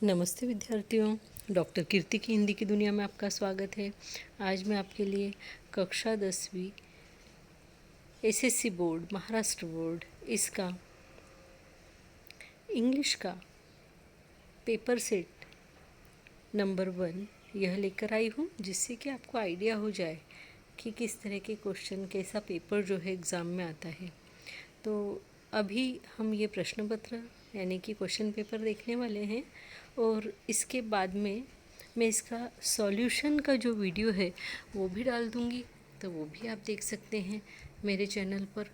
नमस्ते विद्यार्थियों। डॉक्टर कीर्ति की हिंदी की दुनिया में आपका स्वागत है। आज मैं आपके लिए कक्षा 10वीं एसएससी बोर्ड महाराष्ट्र बोर्ड इसका इंग्लिश का पेपर सेट नंबर 1 यह लेकर आई हूँ, जिससे कि आपको आइडिया हो जाए कि किस तरह के क्वेश्चन, कैसा पेपर जो है एग्ज़ाम में आता है। तो अभी हम ये प्रश्न पत्र यानी कि क्वेश्चन पेपर देखने वाले हैं, और इसके बाद में मैं इसका सॉल्यूशन का जो वीडियो है वो भी डाल दूँगी, तो वो भी आप देख सकते हैं मेरे चैनल पर।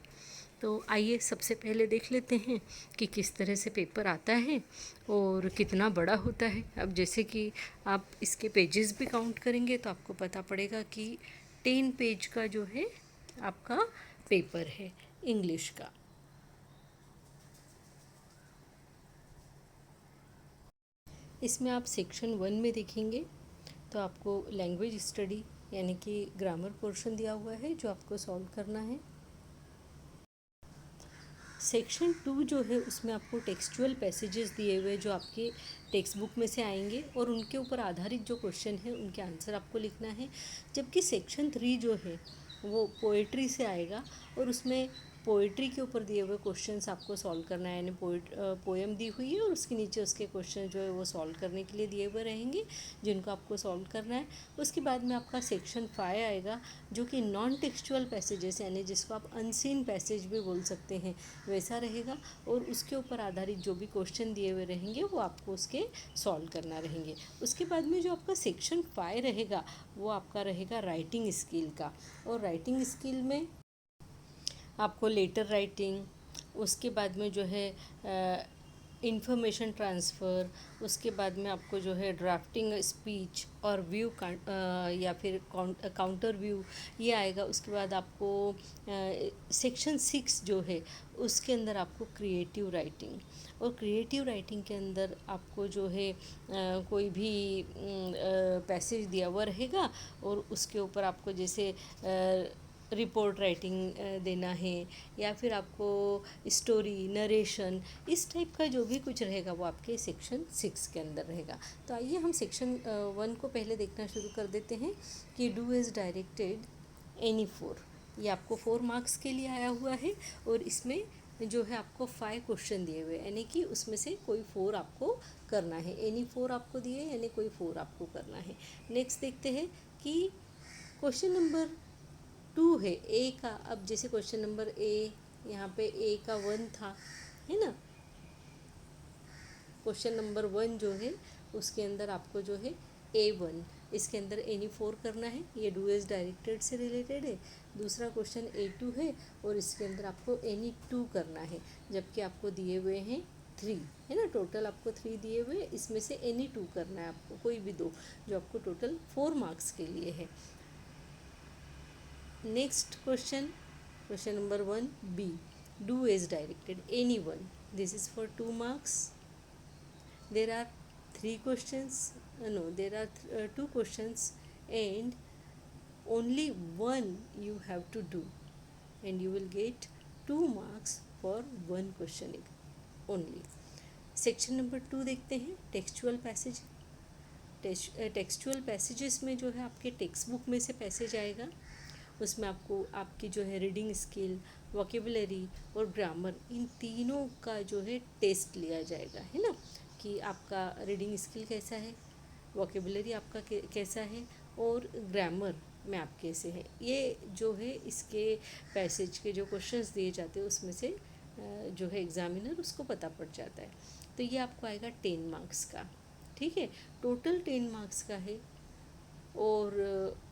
तो आइए सबसे पहले देख लेते हैं कि किस तरह से पेपर आता है और कितना बड़ा होता है। अब जैसे कि आप इसके पेजेस भी काउंट करेंगे तो आपको पता पड़ेगा कि 10 पेज का जो है आपका पेपर है इंग्लिश का। इसमें आप सेक्शन 1 में देखेंगे तो आपको लैंग्वेज स्टडी यानी कि ग्रामर पोर्शन दिया हुआ है जो आपको सॉल्व करना है। सेक्शन 2 जो है उसमें आपको टेक्सचुअल पैसेजेस दिए हुए जो आपके टेक्स्ट बुक में से आएंगे और उनके ऊपर आधारित जो क्वेश्चन है उनके आंसर आपको लिखना है। जबकि सेक्शन 3 जो है वो पोएट्री से आएगा और उसमें पोएट्री के ऊपर दिए हुए क्वेश्चंस आपको सॉल्व करना है, यानी पोएम दी हुई है और उसके नीचे उसके क्वेश्चन जो है वो सॉल्व करने के लिए दिए हुए रहेंगे, जिनको आपको सॉल्व करना है। उसके बाद में आपका सेक्शन 5 आएगा जो कि नॉन टेक्सचुअल पैसेजेस यानी जिसको आप अनसीन पैसेज भी बोल सकते हैं वैसा रहेगा, और उसके ऊपर आधारित जो भी क्वेश्चन दिए हुए रहेंगे वो आपको उसके सॉल्व करना रहेंगे। उसके बाद में जो आपका सेक्शन 5 रहेगा वो आपका रहेगा राइटिंग स्किल का, और राइटिंग स्किल में आपको लेटर राइटिंग, उसके बाद में जो है इंफॉर्मेशन ट्रांसफ़र, उसके बाद में आपको जो है ड्राफ्टिंग स्पीच और व्यू या फिर काउंटर व्यू ये आएगा। उसके बाद आपको सेक्शन 6 जो है उसके अंदर आपको क्रिएटिव राइटिंग, और क्रिएटिव राइटिंग के अंदर आपको जो है कोई भी पैसेज दिया हुआ रहेगा और उसके ऊपर आपको जैसे रिपोर्ट राइटिंग देना है, या फिर आपको स्टोरी नरेशन, इस टाइप का जो भी कुछ रहेगा वो आपके सेक्शन 6 के अंदर रहेगा। तो आइए हम सेक्शन 1 को पहले देखना शुरू कर देते हैं कि डू एज डायरेक्टेड एनी 4, ये आपको 4 मार्क्स के लिए आया हुआ है, और इसमें जो है आपको 5 क्वेश्चन दिए हुए, यानी कि उसमें से कोई 4 आपको करना है। एनी 4 आपको दिए यानी कोई 4 आपको करना है। नेक्स्ट देखते हैं कि क्वेश्चन नंबर 2 है ए का। अब जैसे क्वेश्चन नंबर ए, यहाँ पे ए का 1 था, है ना। क्वेश्चन नंबर 1 जो है उसके अंदर आपको जो है A1, इसके अंदर एनी 4 करना है, ये डू एज डायरेक्टेड से रिलेटेड है। दूसरा क्वेश्चन A2 है और इसके अंदर आपको एनी 2 करना है, जबकि आपको दिए हुए हैं 3, है ना। टोटल आपको 3 दिए हुए, इसमें से एनी 2 करना है आपको, कोई भी 2, जो आपको टोटल 4 मार्क्स के लिए है। Next question, question number 1 B, do as directed any 1, this is for 2 marks. There are 3 questions, no, there are 2 questions, and only one you have to do, and you will get 2 marks for one question only. Section number 2 देखते हैं, textual passage. Textual passages में जो है आपके text book में से passage आएगा, उसमें आपको आपकी जो है रीडिंग स्किल, वोकेबुलरी और ग्रामर, इन तीनों का जो है टेस्ट लिया जाएगा, है ना, कि आपका रीडिंग स्किल कैसा है, वोकेबुलरी आपका कैसा है, और ग्रामर में आप कैसे हैं। ये जो है इसके पैसेज के जो क्वेश्चंस दिए जाते हैं उसमें से जो है एग्जामिनर उसको पता पड़ जाता है। तो ये आपको आएगा 10 मार्क्स का, ठीक है। टोटल 10 मार्क्स का है, और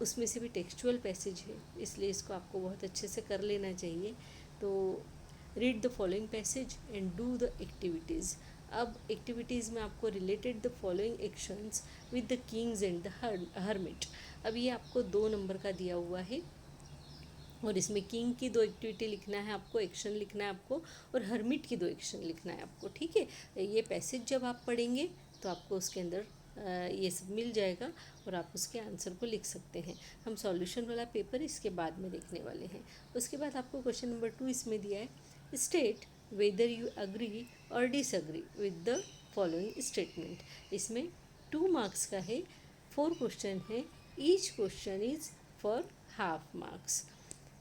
उसमें से भी टेक्सचुअल पैसेज है, इसलिए इसको आपको बहुत अच्छे से कर लेना चाहिए। तो read the following passage and do the activities. अब एक्टिविटीज़ में आपको related the following actions with the Kings and the hermit. अब ये आपको 2 नंबर का दिया हुआ है, और इसमें किंग की 2 एक्टिविटी लिखना है आपको, एक्शन लिखना है आपको, और हर्मिट की 2 एक्शन लिखना है आपको, ठीक है। ये पैसेज जब आप पढ़ेंगे तो आपको उसके अंदर ये सब मिल जाएगा और आप उसके आंसर को लिख सकते हैं। हम सॉल्यूशन वाला पेपर इसके बाद में देखने वाले हैं। उसके बाद आपको क्वेश्चन नंबर 2 इसमें दिया है, state whether you agree or disagree with the following statement. इसमें 2 मार्क्स का है, 4 क्वेश्चन है, each question is for half marks.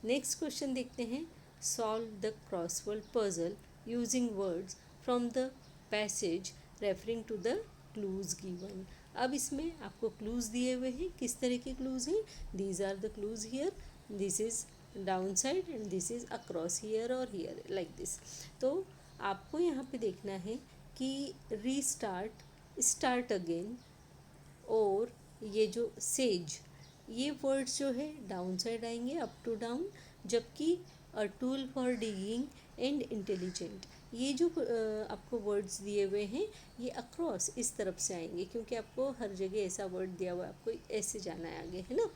Next question देखते हैं. Solve the crossword puzzle using words from the passage referring to the clues given. अब इसमें आपको clues दिए हुए हैं. किस तरह के क्लूज हैं? These are the clues here. This is down side and this is across here और हियर लाइक दिस. तो आपको यहाँ पे देखना है कि रीस्टार्ट, स्टार्ट अगेन और ये जो सेज, ये वर्ड्स जो है डाउन साइड आएंगे, अप टू डाउन. जबकि a tool for digging and intelligent, ये जो आपको वर्ड्स दिए हुए हैं ये अक्रॉस इस तरफ से आएंगे, क्योंकि आपको हर जगह ऐसा वर्ड दिया हुआ है, आपको ऐसे जाना है आगे, है ना.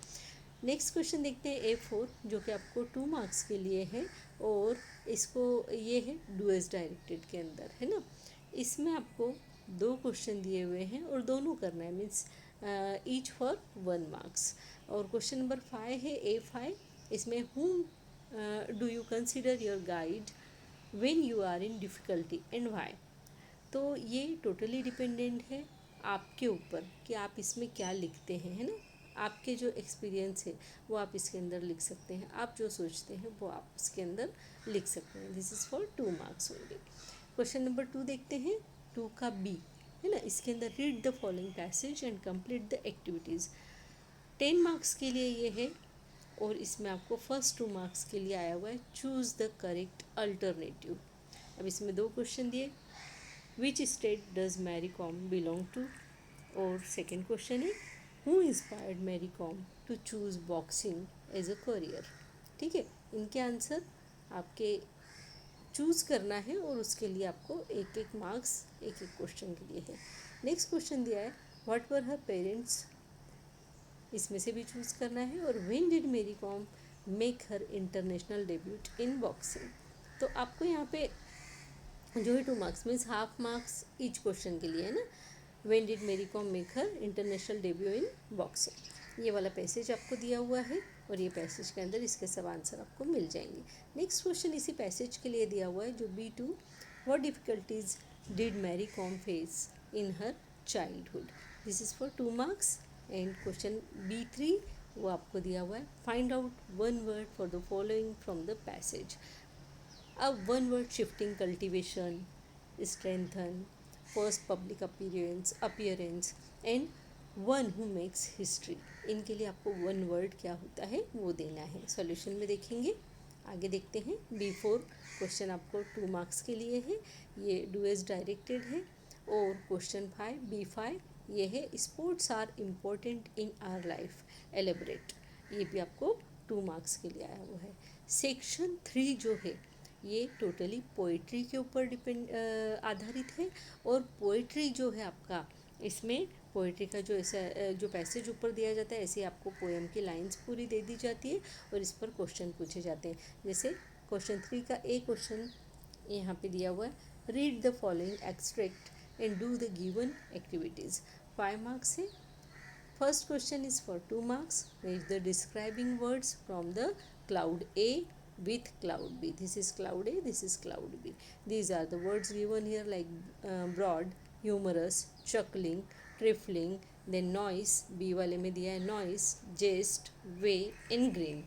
नेक्स्ट क्वेश्चन देखते हैं A4, जो कि आपको 2 मार्क्स के लिए है और इसको ये है डू एज डायरेक्टेड के अंदर, है ना. इसमें आपको 2 क्वेश्चन दिए हुए हैं और दोनों करना है, मीन्स ईच फॉर 1 मार्क्स. और क्वेश्चन नंबर 5 है A5. इसमें whom do you consider your guide when you are in difficulty and why. तो ये टोटली डिपेंडेंट है आपके ऊपर कि आप इसमें क्या लिखते हैं, है ना. आपके जो एक्सपीरियंस है वो आप इसके अंदर लिख सकते हैं, आप जो सोचते हैं वो आप इसके अंदर लिख सकते हैं. This is for 2 marks only. Question number 2 देखते हैं. 2 का B है ना. इसके अंदर read the following passage and complete the activities. 10 marks के लिए ये है और इसमें आपको फर्स्ट 2 मार्क्स के लिए आया हुआ है चूज़ द करेक्ट अल्टरनेटिव. अब इसमें 2 क्वेश्चन दिए. Which state does Mary Kom belong to. और सेकेंड क्वेश्चन है who inspired Mary Kom to choose boxing as a career. ठीक है, इनके आंसर आपके चूज़ करना है और उसके लिए आपको 1-1 मार्क्स एक क्वेश्चन के लिए है. नेक्स्ट क्वेश्चन दिया है व्हाट वर हर पेरेंट्स. इसमें से भी चूज़ करना है. और when did Mary Kom make her international debut in boxing. तो आपको यहाँ पे जो है 2 marks means half marks each question के लिए, है ना. When did Mary Kom make her international debut in boxing. ये वाला पैसेज आपको दिया हुआ है और ये पैसेज के अंदर इसके सब आंसर आपको मिल जाएंगे. नेक्स्ट क्वेश्चन इसी पैसेज के लिए दिया हुआ है जो B2. What difficulties did Mary Kom face in her childhood. This is for 2 marks. And question B3 वो आपको दिया हुआ है find out 1 word for the following from the passage. अब 1 word shifting, cultivation, strengthen, first public appearance and one who makes history. इनके लिए आपको 1 word क्या होता है वो देना है. सॉल्यूशन में देखेंगे. आगे देखते हैं. B4 क्वेश्चन आपको 2 मार्क्स के लिए है, ये डू एज डायरेक्टेड है. और क्वेश्चन 5 B5 ये है sports are important in our life elaborate. ये भी आपको 2 मार्क्स के लिए आया हुआ है. सेक्शन 3 जो है ये टोटली पोइट्री के ऊपर आधारित है. और पोइट्री जो है आपका, इसमें पोइट्री का जो ऐसा जो पैसेज ऊपर दिया जाता है ऐसे आपको पोएम की लाइंस पूरी दे दी जाती है और इस पर क्वेश्चन पूछे जाते हैं. जैसे क्वेश्चन 3 का एक क्वेश्चन यहाँ पे दिया हुआ है read the following extract and do the given activities. 5 marks है. First question is for 2 marks. Is the describing words from the cloud A with cloud B. This is cloud A, this is cloud B. These are the words given here like broad, humorous, chuckling, trifling, then noise. B वाले में दिया है noise, jest, way and green.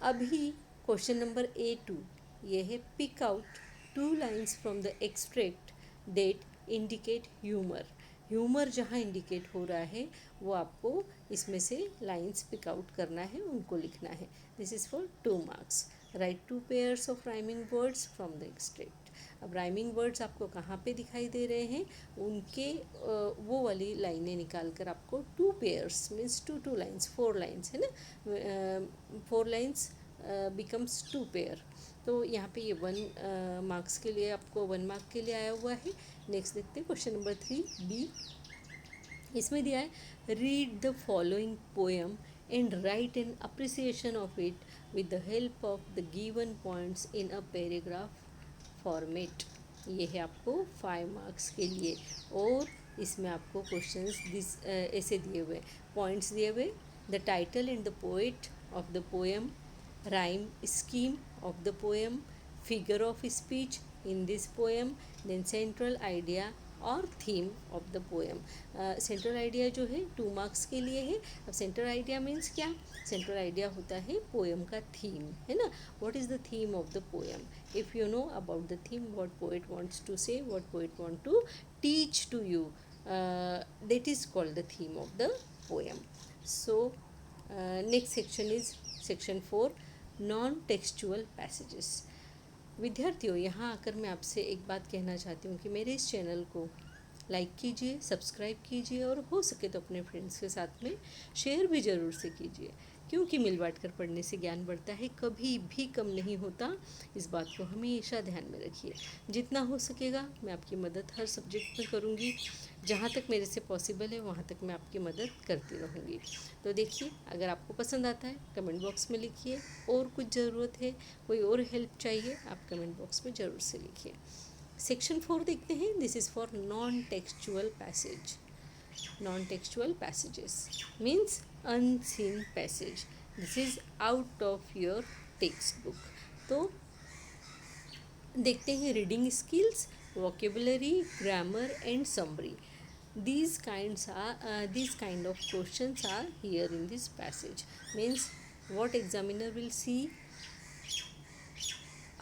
अभी question number A2 ये है pick out 2 lines from the extract that indicate humor. Humour जहाँ indicate हो रहा है वो आपको इसमें से लाइंस पिक आउट करना है, उनको लिखना है. This is for 2 marks. Right 2 pairs of rhyming words from the extract. अब राइमिंग वर्ड्स आपको कहाँ पे दिखाई दे रहे हैं, उनके वो वाली लाइनें निकाल कर आपको 2 पेयर्स मीन्स 2 लाइन्स 4 लाइन्स है ना. 4 लाइन्स बिकम्स 2 पेयर. तो यहाँ पे ये 1 मार्क्स के लिए आपको 1 मार्क के लिए आया हुआ है. नेक्स्ट देखते हैं क्वेश्चन नंबर 3 B. इसमें दिया है read the following poem and right an appreciation of it with the help of the given points in a paragraph format. ये है आपको 5 मार्क्स के लिए. और इसमें आपको क्वेश्चंस ऐसे दिए हुए पॉइंट्स दिए हुए the title and the poet of the poem, rhyme scheme of the poem, figure of speech in this poem, then central idea और theme of the poem. Central idea जो है 2 मार्क्स के लिए है. अब सेंट्रल आइडिया मीन्स क्या? Central idea होता है पोएम का थीम, है ना. What is the theme of the poem? If you know about the theme, what poet wants to say, what poet want to teach to you, that is called the theme of the poem. So next section is section 4, non textual passages. विद्यार्थियों, यहाँ आकर मैं आपसे एक बात कहना चाहती हूँ कि मेरे इस चैनल को लाइक कीजिए, सब्सक्राइब कीजिए और हो सके तो अपने फ्रेंड्स के साथ में शेयर भी ज़रूर से कीजिए, क्योंकि मिल बांट कर पढ़ने से ज्ञान बढ़ता है, कभी भी कम नहीं होता. इस बात को हमेशा ध्यान में रखिए. जितना हो सकेगा मैं आपकी मदद हर सब्जेक्ट में करूँगी. जहाँ तक मेरे से पॉसिबल है वहाँ तक मैं आपकी मदद करती रहूँगी. तो देखिए, अगर आपको पसंद आता है कमेंट बॉक्स में लिखिए. और कुछ ज़रूरत है, कोई और हेल्प चाहिए, आप कमेंट बॉक्स में ज़रूर से लिखिए. सेक्शन 4 देखते हैं. This is for non textual passage. Non textual passages means unseen passage. This is out of your text book. तो देखते हैं reading skills, vocabulary, grammar and summary. These kind of questions are here in this passage. Means what examiner will see,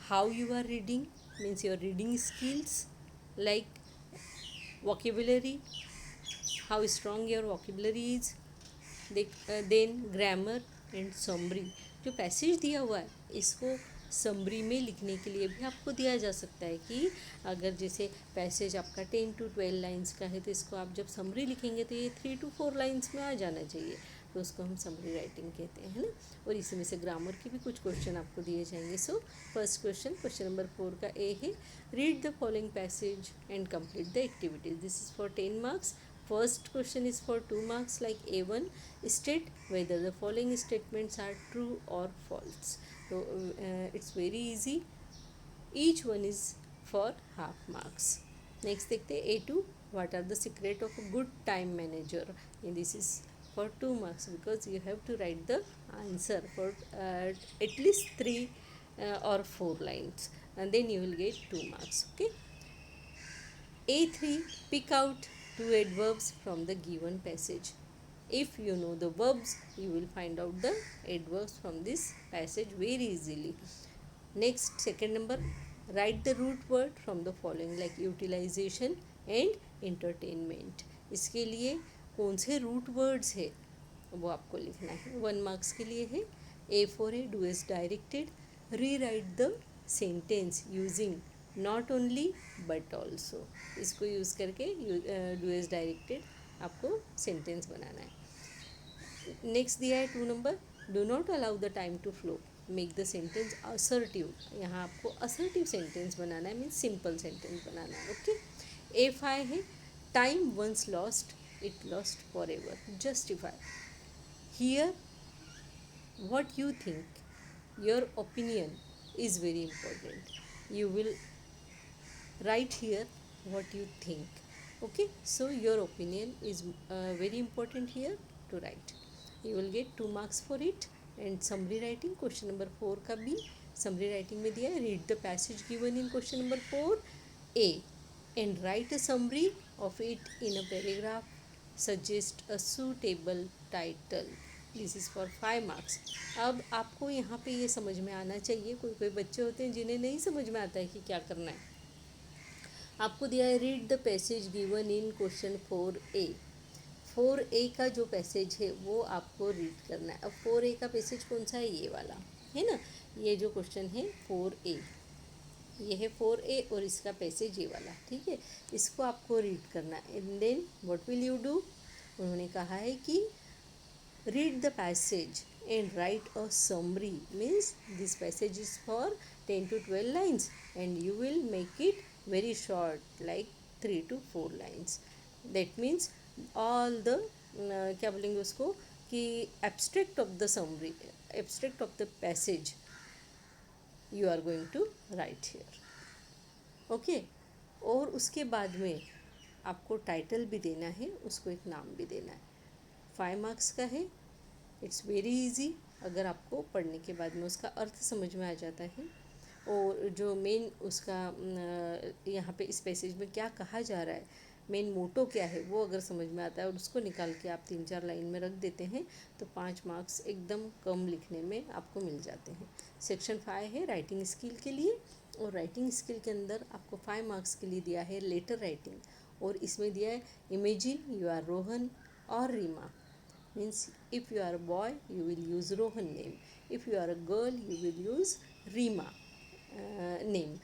how you are reading, means your reading skills, like vocabulary, how strong your vocabulary is, then grammar and summary. जो passage दिया हुआ है इसको summary में लिखने के लिए भी आपको दिया जा सकता है कि अगर जैसे पैसेज आपका 10 to 12 लाइंस का है तो इसको आप जब समरी लिखेंगे तो ये 3 to 4 लाइंस में आ जाना चाहिए. तो उसको हम समरी राइटिंग कहते हैं, है ना. और इसी में से ग्रामर के भी कुछ क्वेश्चन आपको दिए जाएंगे. सो फर्स्ट क्वेश्चन नंबर 4 का ए है, read the following passage and complete the activities. This is for 10 marks. First question is for 2 marks, like A1, state whether the following statements are true or false. So it's very easy. Each one is for half marks. Next देखते हैं A2, what are the secret of a good time manager. And this is for 2 marks because you have to write the answer for at least 3 or 4 lines, and then you will get 2 marks. Okay. A3, pick out 2 adverbs from the given passage. If you know the verbs, you will find out the adverbs from this passage very easily. Next, second number, write the root word from the following, like utilization and entertainment. इसके लिए कौन से root words है वो आपको लिखना है. 1 marks के लिए है. A4 है, do as directed. Rewrite the sentence using not only but also. इसको यूज़ करके डू एज डायरेक्टेड आपको सेंटेंस बनाना है. नेक्स्ट दिया है 2 number, do not allow the time to flow, make the sentence assertive. यहाँ आपको असर्टिव सेंटेंस बनाना है, मीन्स सिंपल सेंटेंस बनाना है. ओके. A5 है, time once lost it lost forever. Justify. Here what you think, your opinion is very important. You will write here what you think. Okay, so your opinion is very important here to write. You will get 2 marks for it. And summary writing, question number 4 का भी summary writing में दिया है. read the passage given in question number 4 A and write a summary of it in a paragraph. Suggest a suitable title. This is for 5 marks. अब आपको यहाँ पे ये समझ में आना चाहिए. कोई बच्चे होते हैं जिन्हें नहीं समझ में आता है कि क्या करना है. आपको दिया है read the passage given in question 4A. 4A का जो पैसेज है वो आपको रीड करना है. अब 4A का पैसेज कौन सा है? ये वाला है ना. ये जो क्वेश्चन है 4A, ये है 4A और इसका पैसेज ये वाला. ठीक है, इसको आपको रीड करना है. And then what will you do? उन्होंने कहा है कि read the passage and write a summary. Means this passage is for 10 to 12 lines and you will make it very short, like 3 to 4 lines. That means all the क्या बोलेंगे उसको कि abstract of the summary, abstract of the passage you are going to write here. Okay. और उसके बाद में आपको title भी देना है, उसको एक नाम भी देना है. 5 मार्क्स का है. It's very easy. अगर आपको पढ़ने के बाद में उसका अर्थ समझ में आ जाता है और जो मेन उसका यहाँ पे इस पैसेज में क्या कहा जा रहा है, मेन मोटो क्या है, वो अगर समझ में आता है और उसको निकाल के आप 3-4 लाइन में रख देते हैं तो 5 मार्क्स एकदम कम लिखने में आपको मिल जाते हैं। सेक्शन 5 है राइटिंग स्किल के लिए, और राइटिंग स्किल के अंदर आपको 5 मार्क्स के लिए दिया है लेटर राइटिंग, और इसमें दिया है इमेजिन यू आर रोहन और Reema. Means if you are a boy you will use Rohan name, if you are a girl you will use Rima name.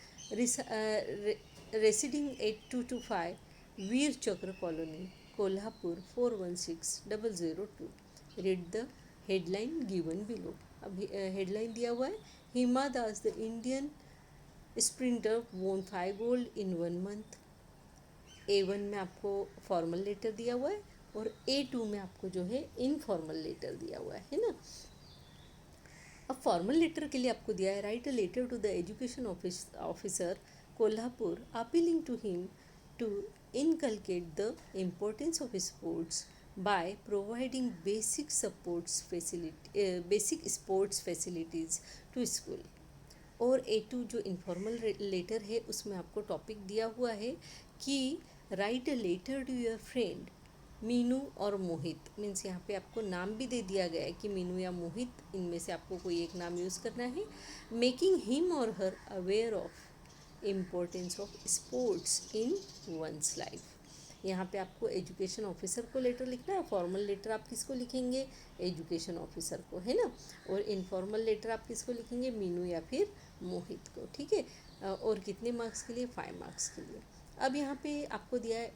Residing 8225 Veer Chakra Colony, Kolhapur 416002. Read the headline given below. अब headline दिया हुआ है, Hima Das the Indian sprinter वोन 5 gold in 1 month. A1 में आपको formal letter दिया हुआ है और A2 में आपको जो है इनफॉर्मल लेटर दिया हुआ है ना। अब फॉर्मल लेटर के लिए आपको दिया है write a letter to the education officer Kolhapur appealing to him to inculcate the importance of sports by providing basic sports facilities to school. और A2 जो इनफॉर्मल लेटर है उसमें आपको टॉपिक दिया हुआ है कि write a letter to your friend Meenu और मोहित। मीन्स यहाँ पे आपको नाम भी दे दिया गया है कि मीनू या मोहित, इनमें से आपको कोई एक नाम यूज़ करना है। Making him or her aware of importance of sports in one's life. यहाँ पे आपको एजुकेशन ऑफिसर को लेटर लिखना है। फॉर्मल लेटर आप किसको लिखेंगे, एजुकेशन ऑफिसर को, है ना। और इनफॉर्मल लेटर आप किसको लिखेंगे, मीनू या फिर मोहित को, ठीक है। और कितने मार्क्स के लिए, 5 मार्क्स के लिए। अब यहाँ पे आपको दिया है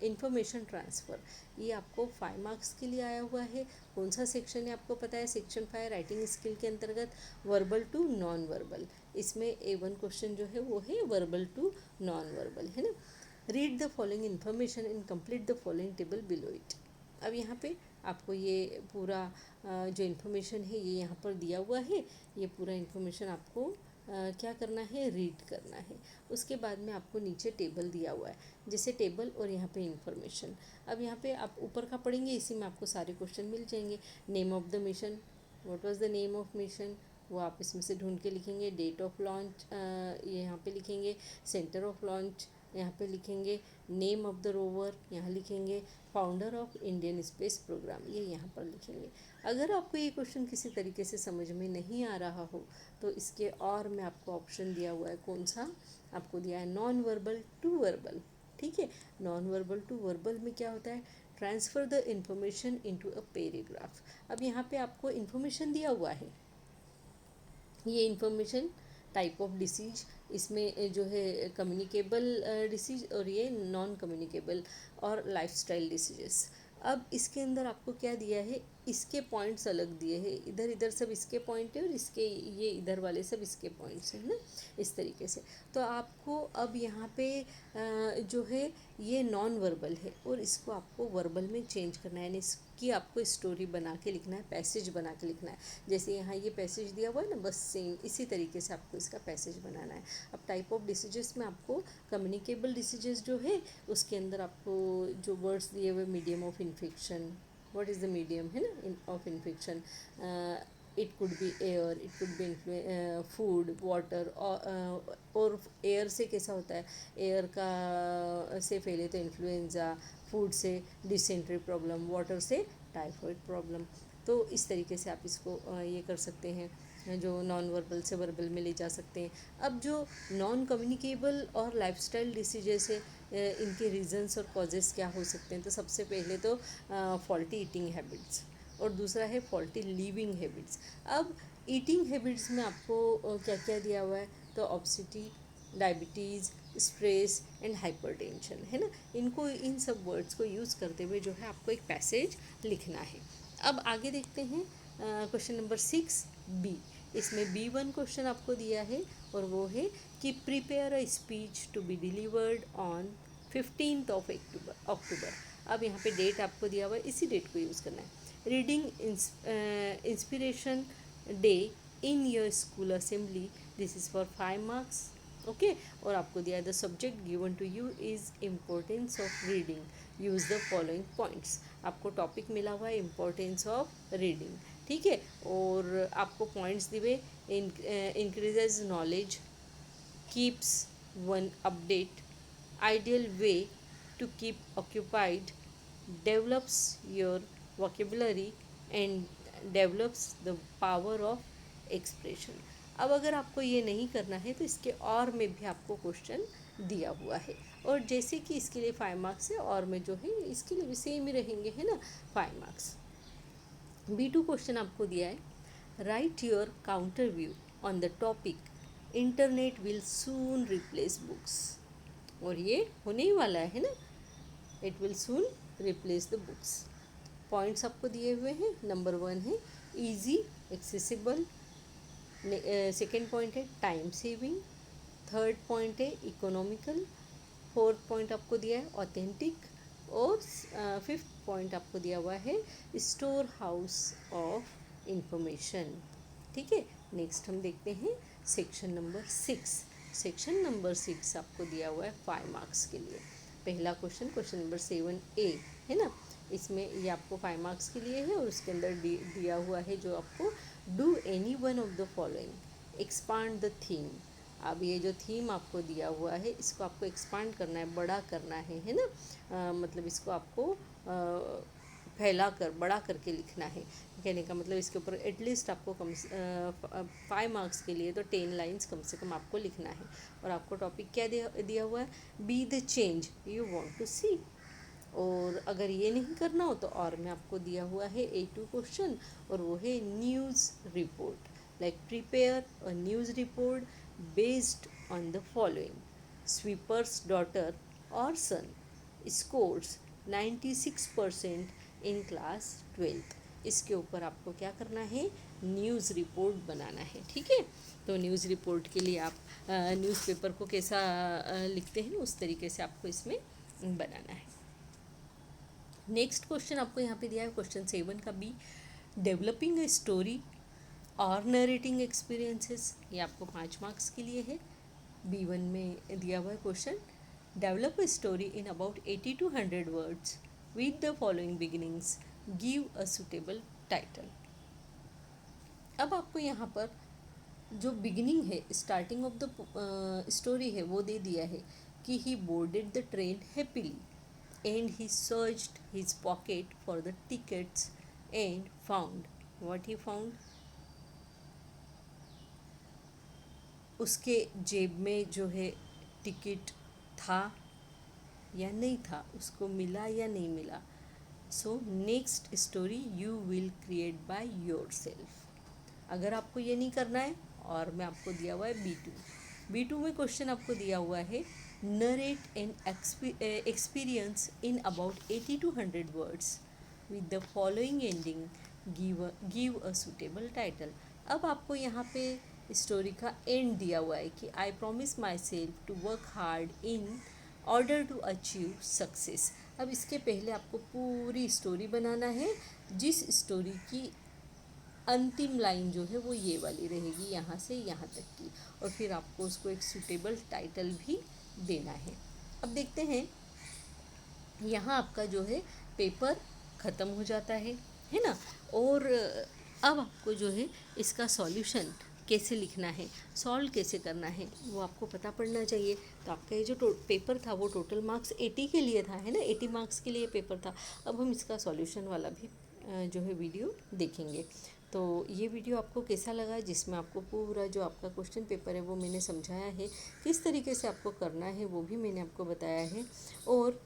इंफॉर्मेशन ट्रांसफ़र, ये आपको 5 मार्क्स के लिए आया हुआ है। कौन सा सेक्शन है आपको पता है, सेक्शन 5 राइटिंग स्किल के अंतर्गत वर्बल टू नॉन वर्बल। इसमें A1 क्वेश्चन जो है वो है वर्बल टू नॉन वर्बल, है ना। Read the following information and complete the following table below it. अब यहाँ पे आपको ये पूरा जो इन्फॉर्मेशन है ये यहाँ पर दिया हुआ है, ये पूरा इन्फॉर्मेशन आपको क्या करना है, रीड करना है। उसके बाद में आपको नीचे टेबल दिया हुआ है, जैसे टेबल और यहाँ पे इन्फॉर्मेशन। अब यहाँ पे आप ऊपर का पढ़ेंगे, इसी में आपको सारे क्वेश्चन मिल जाएंगे। Name of the mission, what was the name of mission, वो आप इसमें से ढूंढ के लिखेंगे। डेट ऑफ लॉन्च ये यहाँ पे लिखेंगे। सेंटर ऑफ लॉन्च यहाँ पे लिखेंगे। नेम ऑफ द रोवर यहाँ लिखेंगे। Founder of Indian space program ये यहाँ पर लिखेंगे। अगर आपको ये क्वेश्चन किसी तरीके से समझ में नहीं आ रहा हो तो इसके और में आपको ऑप्शन दिया हुआ है, कौन सा आपको दिया है, नॉन वर्बल टू वर्बल, ठीक है। नॉन वर्बल टू वर्बल में क्या होता है, transfer the information into a paragraph. अब यहाँ पे आपको इन्फॉर्मेशन दिया हुआ है, ये इन्फॉर्मेशन टाइप ऑफ डिसीज, इसमें जो है कम्युनिकेबल डिसीज और ये नॉन कम्युनिकेबल और लाइफस्टाइल डिसीजेस। अब इसके अंदर आपको क्या दिया है, इसके पॉइंट्स अलग दिए हैं, इधर इधर सब इसके पॉइंट है और इसके ये इधर वाले सब इसके पॉइंट्स हैं ना, इस तरीके से। तो आपको अब यहाँ पे जो है ये नॉन वर्बल है और इसको आपको वर्बल में चेंज करना है, यानी इसकी आपको स्टोरी बना के लिखना है, पैसेज बना के लिखना है। जैसे यहाँ ये पैसेज दिया हुआ है ना, बस सेम इसी तरीके से आपको इसका पैसेज बनाना है। अब टाइप ऑफ डिसीजेस में आपको कम्युनिकेबल डिसीजेस जो है उसके अंदर आपको जो वर्ड्स दिए हुए, medium of infection, what is the medium है ना of infection, it could be air, it could be food, water, और एयर से कैसा होता है, एयर का से फैले तो इन्फ्लुएंजा, फूड से डिसेंट्री प्रॉब्लम, वाटर से टाइफाइड प्रॉब्लम। तो इस तरीके से आप इसको ये कर सकते हैं, जो नॉन वर्बल से वर्बल में ले जा सकते हैं। अब जो नॉन कम्युनिकेबल और लाइफस्टाइल डिसीजेस है, इनके रीजंस और कॉजेज़ क्या हो सकते हैं, तो सबसे पहले तो फॉल्टी ईटिंग हैबिट्स और दूसरा है फॉल्टी लिविंग हैबिट्स। अब ईटिंग हैबिट्स में आपको क्या क्या दिया हुआ है, तो ऑब्सिटी, डायबिटीज़, स्ट्रेस एंड हाइपरटेंशन, है ना। इनको, इन सब वर्ड्स को यूज़ करते हुए जो है आपको एक पैसेज लिखना है। अब आगे देखते हैं क्वेश्चन नंबर 6 बी। इसमें B1 क्वेश्चन आपको दिया है और वो है कि prepare a speech to be delivered on 15th of October. अब यहाँ पे डेट आपको दिया हुआ है, इसी डेट को यूज़ करना है। Reading inspiration day in your school assembly, this is for 5 marks, okay. और आपको दिया है the subject given to you is importance of reading, use the following points. आपको टॉपिक मिला हुआ है इम्पोर्टेंस ऑफ रीडिंग, ठीक है। और आपको पॉइंट्स दिए, increases knowledge, keeps one update, ideal way to keep occupied, develops your vocabulary and develops the power of expression। अब अगर आपको ये नहीं करना है तो इसके और में भी आपको क्वेश्चन दिया हुआ है, और जैसे कि इसके लिए 5 मार्क्स है और में जो है इसके लिए भी सेम ही रहेंगे, है ना, 5 मार्क्स। B2 क्वेश्चन आपको दिया है, right your counter view on the topic internet will soon replace books. और ये होने ही वाला है ना, it will soon replace the books. Points आपको दिए हुए हैं। नंबर 1 है इजी एक्सेसिबल, सेकेंड पॉइंट है टाइम सेविंग, थर्ड पॉइंट है इकोनॉमिकल, फोर्थ पॉइंट आपको दिया है ऑथेंटिक, और फिफ्थ पॉइंट आपको दिया हुआ है स्टोर हाउस ऑफ इंफॉर्मेशन। ठीक है, नेक्स्ट हम देखते हैं सेक्शन नंबर 6। सेक्शन नंबर 6 आपको दिया हुआ है 5 मार्क्स के लिए। पहला क्वेश्चन नंबर 7A है ना, इसमें ये आपको 5 मार्क्स के लिए है, और उसके अंदर दिया हुआ है जो आपको do any one of the following, expand the theme. अब ये जो थीम आपको दिया हुआ है इसको आपको एक्सपांड करना है, बड़ा करना है ना, मतलब इसको आपको फैला कर बड़ा करके लिखना है। कहने का मतलब इसके ऊपर एटलीस्ट आपको 5 मार्क्स के लिए तो 10 लाइंस कम से कम आपको लिखना है। और आपको टॉपिक क्या दिया हुआ है, be the change you want to see. और अगर ये नहीं करना हो तो और में आपको दिया हुआ है A2 क्वेश्चन, और वो है news report, like prepare a news report based on the following, sweepers daughter और सन स्कोर्स 96% इन क्लास 12th। इसके ऊपर आपको क्या करना है, न्यूज़ रिपोर्ट बनाना है। ठीक है, तो न्यूज़ रिपोर्ट के लिए आप न्यूज़पेपर को कैसा लिखते हैं उस तरीके से आपको इसमें बनाना है। नेक्स्ट क्वेश्चन आपको यहाँ पे दिया है क्वेश्चन 7 का बी, डेवलपिंग ए स्टोरी और नरेटिंग एक्सपीरियंसेस। ये आपको 5 मार्क्स के लिए है। B1 में दिया हुआ है question, develop a story in about 80 to 100 words with the following beginnings, give a suitable title. अब आपको यहाँ पर जो बिगिनिंग है, स्टार्टिंग ऑफ द स्टोरी है, वो दे दिया है कि he boarded the train happily and he searched his pocket for the tickets and found what he found. उसके जेब में जो है टिकट था या नहीं था, उसको मिला या नहीं मिला। So next story you will create by your self. अगर आपको ये नहीं करना है, और मैं आपको दिया हुआ है B2 में क्वेश्चन आपको दिया हुआ है, narrate an experience in about 80 to 100 words with the following ending, give a suitable title. अब आपको यहाँ पे स्टोरी का एंड दिया हुआ है कि I promise myself to work hard in order to achieve success. अब इसके पहले आपको पूरी स्टोरी बनाना है, जिस स्टोरी की अंतिम लाइन जो है वो ये वाली रहेगी, यहाँ से यहाँ तक की, और फिर आपको उसको एक सूटेबल टाइटल भी देना है। अब देखते हैं, यहाँ आपका जो है पेपर ख़त्म हो जाता है ना। और अब आपको जो है इसका सॉल्यूशन कैसे लिखना है, सॉल्व कैसे करना है, वो आपको पता पड़ना चाहिए। तो आपका ये जो पेपर था वो टोटल मार्क्स 80 के लिए था, है ना, 80 मार्क्स के लिए पेपर था। अब हम इसका सॉल्यूशन वाला भी जो है वीडियो देखेंगे। तो ये वीडियो आपको कैसा लगा, जिसमें आपको पूरा जो आपका क्वेश्चन पेपर है वो मैंने समझाया है, किस तरीके से आपको करना है वो भी मैंने आपको बताया है। और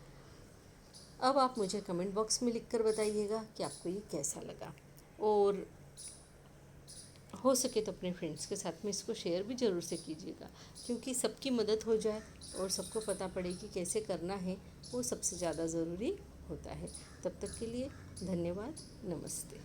अब आप मुझे कमेंट बॉक्स में लिख कर बताइएगा कि आपको ये कैसा लगा, और हो सके तो अपने फ्रेंड्स के साथ में इसको शेयर भी ज़रूर से कीजिएगा, क्योंकि सबकी मदद हो जाए और सबको पता पड़े कि कैसे करना है, वो सबसे ज़्यादा ज़रूरी होता है। तब तक के लिए धन्यवाद, नमस्ते।